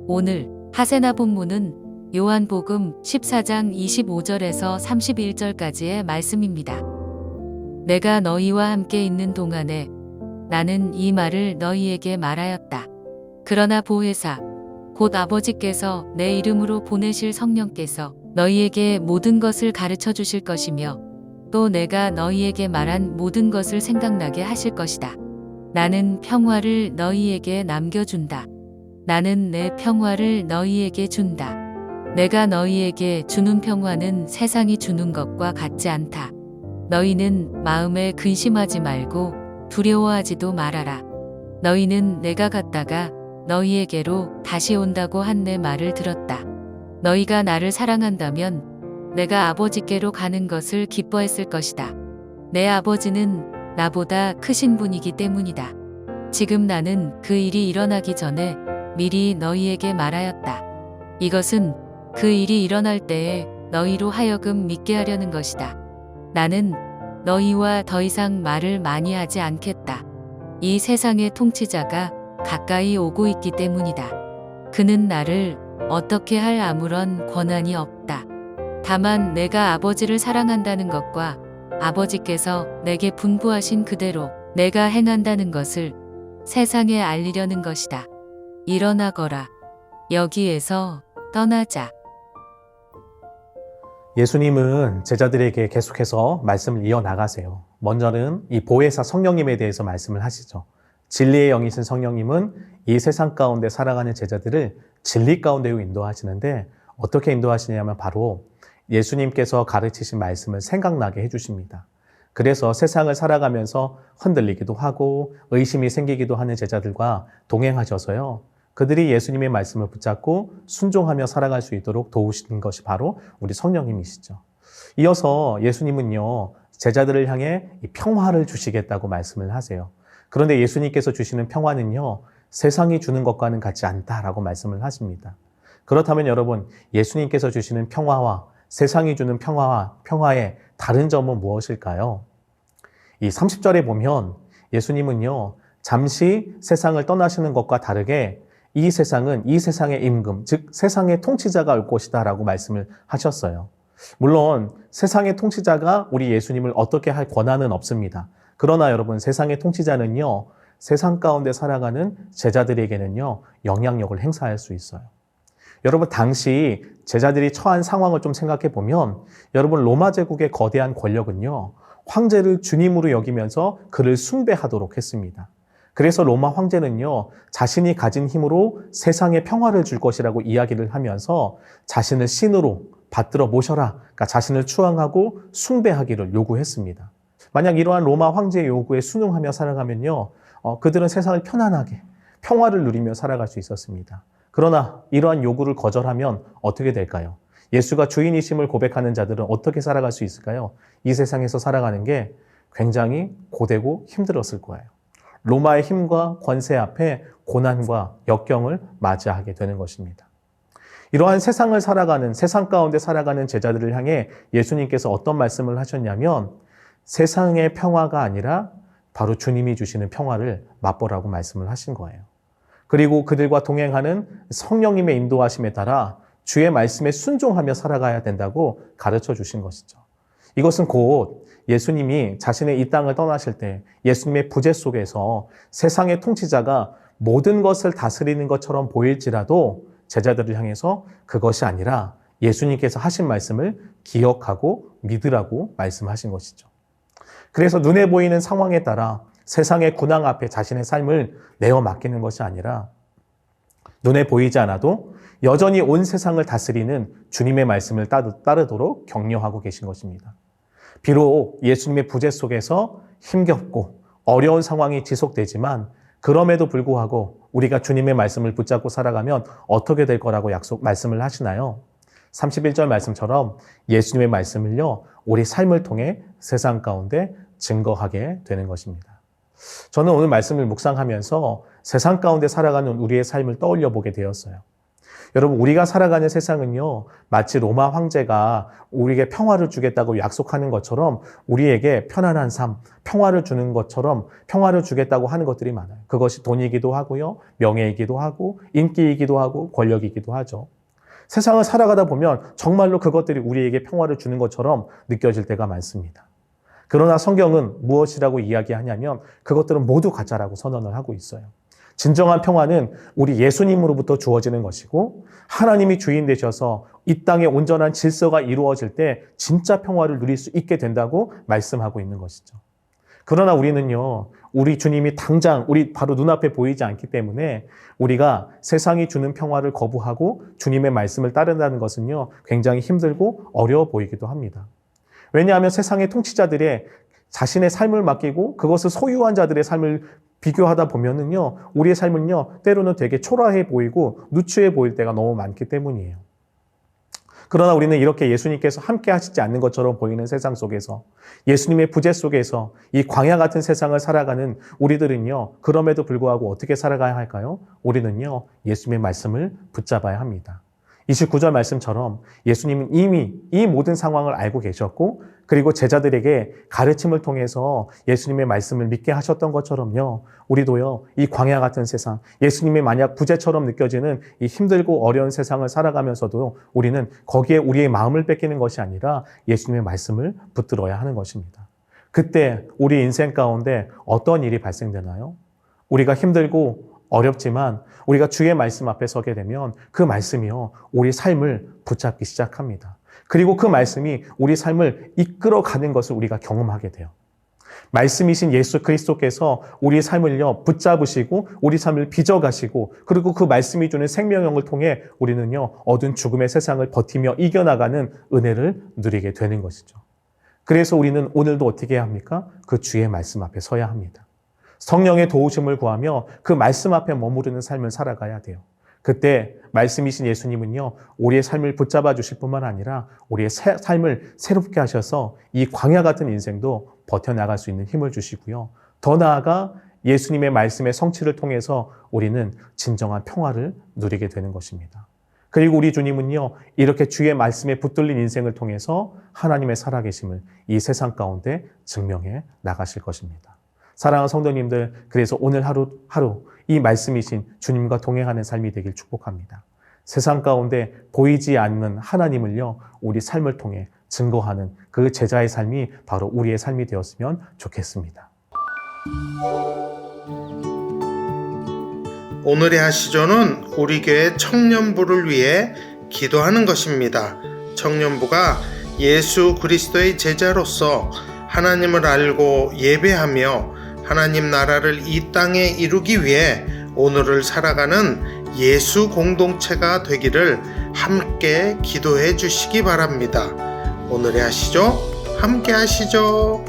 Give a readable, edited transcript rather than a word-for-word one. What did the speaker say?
오늘 하세나 본문은 요한복음 14장 25절에서 31절까지의 말씀입니다. 내가 너희와 함께 있는 동안에 나는 이 말을 너희에게 말하였다. 그러나 보혜사 곧 아버지께서 내 이름으로 보내실 성령께서 너희에게 모든 것을 가르쳐 주실 것이며 또 내가 너희에게 말한 모든 것을 생각나게 하실 것이다. 나는 평화를 너희에게 남겨준다. 나는 내 평화를 너희에게 준다. 내가 너희에게 주는 평화는 세상이 주는 것과 같지 않다. 너희는 마음에 근심하지 말고 두려워하지도 말아라. 너희는 내가 갔다가 너희에게로 다시 온다고 한 내 말을 들었다. 너희가 나를 사랑한다면 내가 아버지께로 가는 것을 기뻐했을 것이다. 내 아버지는 나보다 크신 분이기 때문이다. 지금 나는 그 일이 일어나기 전에 미리 너희에게 말하였다. 이것은 그 일이 일어날 때에 너희로 하여금 믿게 하려는 것이다. 나는 너희와 더 이상 말을 많이 하지 않겠다. 이 세상의 통치자가 가까이 오고 있기 때문이다. 그는 나를 어떻게 할 아무런 권한이 없다. 다만 내가 아버지를 사랑한다는 것과 아버지께서 내게 분부하신 그대로 내가 행한다는 것을 세상에 알리려는 것이다. 일어나거라. 여기에서 떠나자. 예수님은 제자들에게 계속해서 말씀을 이어나가세요. 먼저는 이 보혜사 성령님에 대해서 말씀을 하시죠. 진리의 영이신 성령님은 이 세상 가운데 살아가는 제자들을 진리 가운데로 인도하시는데 어떻게 인도하시냐면 바로 예수님께서 가르치신 말씀을 생각나게 해주십니다. 그래서 세상을 살아가면서 흔들리기도 하고 의심이 생기기도 하는 제자들과 동행하셔서요. 그들이 예수님의 말씀을 붙잡고 순종하며 살아갈 수 있도록 도우시는 것이 바로 우리 성령님이시죠. 이어서 예수님은요, 제자들을 향해 이 평화를 주시겠다고 말씀을 하세요. 그런데 예수님께서 주시는 평화는요, 세상이 주는 것과는 같지 않다라고 말씀을 하십니다. 그렇다면 여러분, 예수님께서 주시는 평화와 세상이 주는 평화의 다른 점은 무엇일까요? 이 30절에 보면 예수님은요, 잠시 세상을 떠나시는 것과 다르게 이 세상은 이 세상의 임금, 즉 세상의 통치자가 올 것이다 라고 말씀을 하셨어요. 물론 세상의 통치자가 우리 예수님을 어떻게 할 권한은 없습니다. 그러나 여러분, 세상의 통치자는요, 세상 가운데 살아가는 제자들에게는요, 영향력을 행사할 수 있어요. 여러분, 당시 제자들이 처한 상황을 좀 생각해 보면 여러분, 로마 제국의 거대한 권력은요, 황제를 주님으로 여기면서 그를 숭배하도록 했습니다. 그래서 로마 황제는요, 자신이 가진 힘으로 세상에 평화를 줄 것이라고 이야기를 하면서 자신을 신으로 받들어 모셔라, 그러니까 자신을 추앙하고 숭배하기를 요구했습니다. 만약 이러한 로마 황제의 요구에 순응하며 살아가면요, 그들은 세상을 편안하게 평화를 누리며 살아갈 수 있었습니다. 그러나 이러한 요구를 거절하면 어떻게 될까요? 예수가 주인이심을 고백하는 자들은 어떻게 살아갈 수 있을까요? 이 세상에서 살아가는 게 굉장히 고되고 힘들었을 거예요. 로마의 힘과 권세 앞에 고난과 역경을 맞이하게 되는 것입니다. 이러한 세상을 살아가는, 세상 가운데 살아가는 제자들을 향해 예수님께서 어떤 말씀을 하셨냐면 세상의 평화가 아니라 바로 주님이 주시는 평화를 맛보라고 말씀을 하신 거예요. 그리고 그들과 동행하는 성령님의 인도하심에 따라 주의 말씀에 순종하며 살아가야 된다고 가르쳐 주신 것이죠. 이것은 곧 예수님이 자신의 이 땅을 떠나실 때 예수님의 부재 속에서 세상의 통치자가 모든 것을 다스리는 것처럼 보일지라도 제자들을 향해서 그것이 아니라 예수님께서 하신 말씀을 기억하고 믿으라고 말씀하신 것이죠. 그래서 눈에 보이는 상황에 따라 세상의 군왕 앞에 자신의 삶을 내어 맡기는 것이 아니라 눈에 보이지 않아도 여전히 온 세상을 다스리는 주님의 말씀을 따르도록 격려하고 계신 것입니다. 비록 예수님의 부재 속에서 힘겹고 어려운 상황이 지속되지만 그럼에도 불구하고 우리가 주님의 말씀을 붙잡고 살아가면 어떻게 될 거라고 말씀을 하시나요? 31절 말씀처럼 예수님의 말씀을요, 우리 삶을 통해 세상 가운데 증거하게 되는 것입니다. 저는 오늘 말씀을 묵상하면서 세상 가운데 살아가는 우리의 삶을 떠올려 보게 되었어요. 여러분, 우리가 살아가는 세상은요, 마치 로마 황제가 우리에게 평화를 주겠다고 약속하는 것처럼 우리에게 편안한 삶, 평화를 주는 것처럼 평화를 주겠다고 하는 것들이 많아요. 그것이 돈이기도 하고요, 명예이기도 하고, 인기이기도 하고, 권력이기도 하죠. 세상을 살아가다 보면 정말로 그것들이 우리에게 평화를 주는 것처럼 느껴질 때가 많습니다. 그러나 성경은 무엇이라고 이야기하냐면 그것들은 모두 가짜라고 선언을 하고 있어요. 진정한 평화는 우리 예수님으로부터 주어지는 것이고 하나님이 주인 되셔서 이 땅에 온전한 질서가 이루어질 때 진짜 평화를 누릴 수 있게 된다고 말씀하고 있는 것이죠. 그러나 우리는요, 우리 주님이 당장 우리 바로 눈앞에 보이지 않기 때문에 우리가 세상이 주는 평화를 거부하고 주님의 말씀을 따른다는 것은요, 굉장히 힘들고 어려워 보이기도 합니다. 왜냐하면 세상의 통치자들의 자신의 삶을 맡기고 그것을 소유한 자들의 삶을 비교하다 보면은요, 우리의 삶은요, 때로는 되게 초라해 보이고 누추해 보일 때가 너무 많기 때문이에요. 그러나 우리는 이렇게 예수님께서 함께 하시지 않는 것처럼 보이는 세상 속에서, 예수님의 부재 속에서 이 광야 같은 세상을 살아가는 우리들은요, 그럼에도 불구하고 어떻게 살아가야 할까요? 우리는요, 예수님의 말씀을 붙잡아야 합니다. 29절 말씀처럼 예수님은 이미 이 모든 상황을 알고 계셨고, 그리고 제자들에게 가르침을 통해서 예수님의 말씀을 믿게 하셨던 것처럼요, 우리도요, 이 광야 같은 세상, 예수님의 만약 부재처럼 느껴지는 이 힘들고 어려운 세상을 살아가면서도 우리는 거기에 우리의 마음을 뺏기는 것이 아니라 예수님의 말씀을 붙들어야 하는 것입니다. 그때 우리 인생 가운데 어떤 일이 발생되나요? 우리가 힘들고 어렵지만 우리가 주의 말씀 앞에 서게 되면 그 말씀이요, 우리 삶을 붙잡기 시작합니다. 그리고 그 말씀이 우리 삶을 이끌어가는 것을 우리가 경험하게 돼요. 말씀이신 예수 그리스도께서 우리의 삶을요, 붙잡으시고 우리 삶을 빚어가시고, 그리고 그 말씀이 주는 생명력을 통해 우리는요, 어두운 죽음의 세상을 버티며 이겨나가는 은혜를 누리게 되는 것이죠. 그래서 우리는 오늘도 어떻게 해야 합니까? 그 주의 말씀 앞에 서야 합니다. 성령의 도우심을 구하며 그 말씀 앞에 머무르는 삶을 살아가야 돼요. 그때 말씀이신 예수님은요, 우리의 삶을 붙잡아 주실 뿐만 아니라 우리의 삶을 새롭게 하셔서 이 광야 같은 인생도 버텨나갈 수 있는 힘을 주시고요. 더 나아가 예수님의 말씀의 성취를 통해서 우리는 진정한 평화를 누리게 되는 것입니다. 그리고 우리 주님은요, 이렇게 주의 말씀에 붙들린 인생을 통해서 하나님의 살아계심을 이 세상 가운데 증명해 나가실 것입니다. 사랑하는 성도님들, 그래서 오늘 하루 이 말씀이신 주님과 동행하는 삶이 되길 축복합니다. 세상 가운데 보이지 않는 하나님을요, 우리 삶을 통해 증거하는 그 제자의 삶이 바로 우리의 삶이 되었으면 좋겠습니다. 오늘의 하시조는 우리 교회 청년부를 위해 기도하는 것입니다. 청년부가 예수 그리스도의 제자로서 하나님을 알고 예배하며 하나님 나라를 이 땅에 이루기 위해 오늘을 살아가는 예수 공동체가 되기를 함께 기도해 주시기 바랍니다. 오늘의 하시죠? 함께 하시죠.